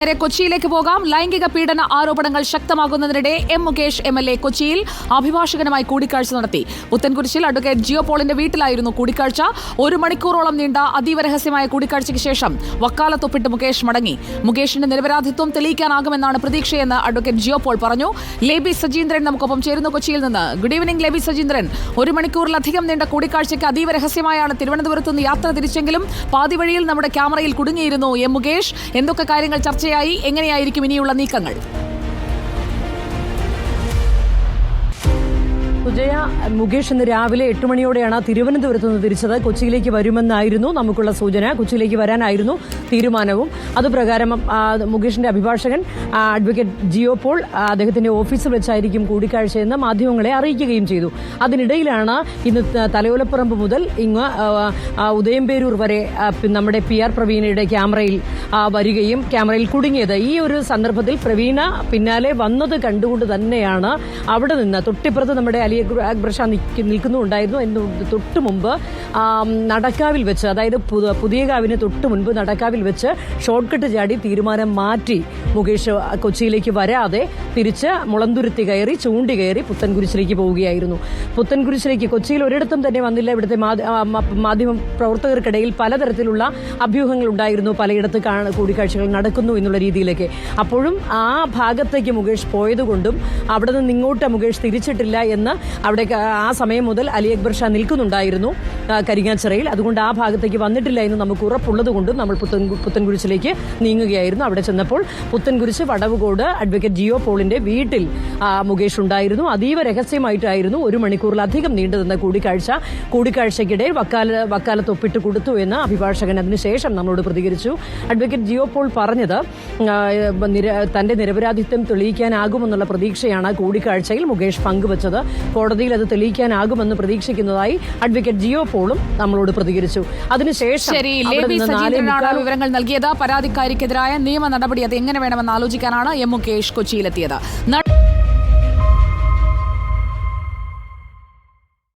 കൊച്ചിയിലേക്ക് പോകാം. ലൈംഗിക പീഡന ആരോപണങ്ങൾ ശക്തമാകുന്നതിനിടെ എം മുകേഷ് MLA കൊച്ചിയിൽ അഭിഭാഷകനുമായി കൂടിക്കാഴ്ച നടത്തി. പുത്തൻകുരിശിൽ അഡ്വക്കേറ്റ് ജിയോ പോളിന്റെ വീട്ടിലായിരുന്നു കൂടിക്കാഴ്ച. 1 മണിക്കൂറോളം നീണ്ട അതീവ രഹസ്യമായ കൂടിക്കാഴ്ചയ്ക്ക് ശേഷം വക്കാലത്തൊപ്പിട്ട് മുകേഷ് മടങ്ങി. മുകേഷിന്റെ നിരപരാധിത്വം തെളിയിക്കാനാകുമെന്നാണ് പ്രതീക്ഷയെന്ന് അഡ്വക്കേറ്റ് ജിയോ പോൾ പറഞ്ഞു. ലേബി സജീന്ദ്രൻ നമുക്കൊപ്പം ചേരുന്നു കൊച്ചിയിൽ നിന്ന്. Good evening ലേബി Sajeendran. 1 മണിക്കൂറിലധികം നീണ്ട കൂടിക്കാഴ്ചയ്ക്ക് അതീവ രഹസ്യമായാണ് തിരുവനന്തപുരത്ത് നിന്ന് യാത്ര തിരിച്ചെങ്കിലും പാതി വഴിയിൽ നമ്മുടെ ക്യാമറയിൽ കുടുങ്ങിയിരുന്നു എം മുകേഷ്. എന്തൊക്കെ കാര്യങ്ങൾ ചർച്ച എങ്ങനെയായിരിക്കും ഇനിയുള്ള നീക്കങ്ങൾ? സുജയ, മുകേഷ് ഇന്ന് രാവിലെ 8 മണിയോടെയാണ് തിരുവനന്തപുരത്ത് നിന്ന് തിരിച്ചത്. കൊച്ചിയിലേക്ക് വരുമെന്നായിരുന്നു നമുക്കുള്ള സൂചന. കൊച്ചിയിലേക്ക് വരാനായിരുന്നു തീരുമാനവും. അതുപ്രകാരം മുകേഷിന്റെ അഭിഭാഷകൻ അഡ്വക്കേറ്റ് ജിയോ പോൾ അദ്ദേഹത്തിന്റെ ഓഫീസിൽ വെച്ചായിരിക്കും കൂടിക്കാഴ്ചയെന്ന് മാധ്യമങ്ങളെ അറിയിക്കുകയും ചെയ്തു. അതിനിടയിലാണ് ഇന്ന് തലയോലപ്പറമ്പ് മുതൽ ഇങ്ങ് ഉദയംപേരൂർ വരെ നമ്മുടെ PR പ്രവീണയുടെ ക്യാമറയിൽ വരികയും ക്യാമറയിൽ കുടുങ്ങിയത്. ഈ ഒരു സന്ദർഭത്തിൽ പ്രവീണ പിന്നാലെ വന്നത് കണ്ടുകൊണ്ട് തന്നെയാണ് അവിടെ നിന്ന് തൊട്ടിപ്പുറത്ത് നമ്മുടെ അലി അക്ബർ ഷാ നിൽക്കുന്നുണ്ടായിരുന്നു. എന്ന് തൊട്ട് മുമ്പ് നടക്കാവിൽ വെച്ച്, അതായത് പുതിയ കാവിന് തൊട്ട് മുൻപ് നടക്കാവിൽ വെച്ച് ഷോർട്ട് കട്ട് ചാടി തീരുമാനം മാറ്റി മുകേഷ് കൊച്ചിയിലേക്ക് വരാതെ തിരിച്ച് മുളന്തുരുത്തി കയറി ചൂണ്ടി കയറി പുത്തൻകുരിശിലേക്ക് പോവുകയായിരുന്നു. പുത്തൻകുരിശിലേക്ക് കൊച്ചിയിൽ ഒരിടത്തും തന്നെ വന്നില്ല. ഇവിടുത്തെ മാധ്യമ പ്രവർത്തകർക്കിടയിൽ പലതരത്തിലുള്ള അഭ്യൂഹങ്ങൾ ഉണ്ടായിരുന്നു. പലയിടത്ത് കൂടിക്കാഴ്ചകൾ നടക്കുന്നു എന്നുള്ള രീതിയിലേക്ക്. അപ്പോഴും ആ ഭാഗത്തേക്ക് മുകേഷ് പോയതുകൊണ്ടും അവിടെ നിന്ന് ഇങ്ങോട്ട് മുകേഷ് തിരിച്ചിട്ടില്ല എന്ന് അവിടെ ആ സമയം മുതൽ അലി അക്ബർ ഷാ നിൽക്കുന്നുണ്ടായിരുന്നു കരിങ്ങാച്ചിറയിൽ. അതുകൊണ്ട് ആ ഭാഗത്തേക്ക് വന്നിട്ടില്ല എന്ന് നമുക്ക് ഉറപ്പുള്ളത് കൊണ്ടും നമ്മൾ പുത്തൻകുരിശിലേക്ക് നീങ്ങുകയായിരുന്നു. അവിടെ ചെന്നപ്പോൾ പുത്തൻകുരിശ് വടവുകോട് അഡ്വക്കേറ്റ് ജിയോ പോളിന്റെ വീട്ടിൽ മുകേഷ് ഉണ്ടായിരുന്നു. അതീവ രഹസ്യമായിട്ടായിരുന്നു 1 മണിക്കൂറിലധികം നീണ്ടുനിന്ന കൂടിക്കാഴ്ചയ്ക്കിടെ വക്കാലത്ത് ഒപ്പിട്ട് കൊടുത്തു എന്ന് അഭിഭാഷകൻ അതിനുശേഷം നമ്മളോട് പ്രതികരിച്ചു. അഡ്വക്കേറ്റ് ജിയോ പോൾ പറഞ്ഞത് തന്റെ നിരപരാധിത്വം തെളിയിക്കാനാകുമെന്നുള്ള പ്രതീക്ഷയാണ് കൂടിക്കാഴ്ചയിൽ മുകേഷ് പങ്കുവച്ചത്. കോടതിയിൽ അത് തെളിയിക്കാനാകുമെന്ന് പ്രതീക്ഷിക്കുന്നതായി അഡ്വക്കേറ്റ് ജിയോ പോളും നമ്മളോട് പ്രതികരിച്ചു. അതിനുശേഷം വിവരങ്ങൾ നൽകിയത്. പരാതിക്കാരിക്കെതിരായ നിയമ നടപടി അത് എങ്ങനെ വേണമെന്ന് ആലോചിക്കാനാണ് എം മുകേഷ് കൊച്ചിയിലെത്തിയത്.